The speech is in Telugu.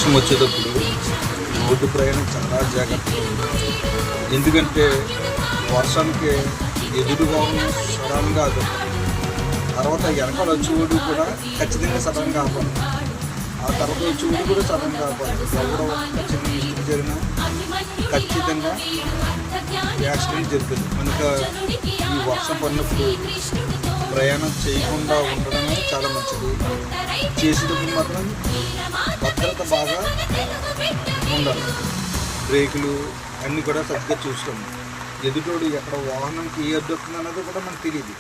వర్షం వచ్చేటప్పుడు రోడ్డు ప్రయాణం చాలా జాగ్రత్తగా ఉంటుంది. ఎందుకంటే వర్షానికి ఎదురు వాహనం సడన్గా ఆగుతుంది. తర్వాత వెనకాల వచ్చేవాడు కూడా ఖచ్చితంగా సడన్గా ఆపాలి. ఆ తర్వాత వచ్చేవాడు కూడా సడన్గా ఆపాలి. ఎవరో చిన్న మిస్టేక్ జరిగినా ఖచ్చితంగా యాక్సిడెంట్ జరుగుతుంది. కనుక ఈ వర్షం పడినప్పుడు ప్రయాణం చేయకుండా ఉండడమే చాలా మంచిది. చేసేటప్పుడు మాత్రం భద్రత బాగా ఉండాలి. బ్రేకులు అన్నీ కూడా సరిగ్గా చూసుకోండి. ఎదుటోడు ఎక్కడ వాహనానికి ఏ అడ్డు వస్తుంది అన్నది కూడా మనకు తెలియదు.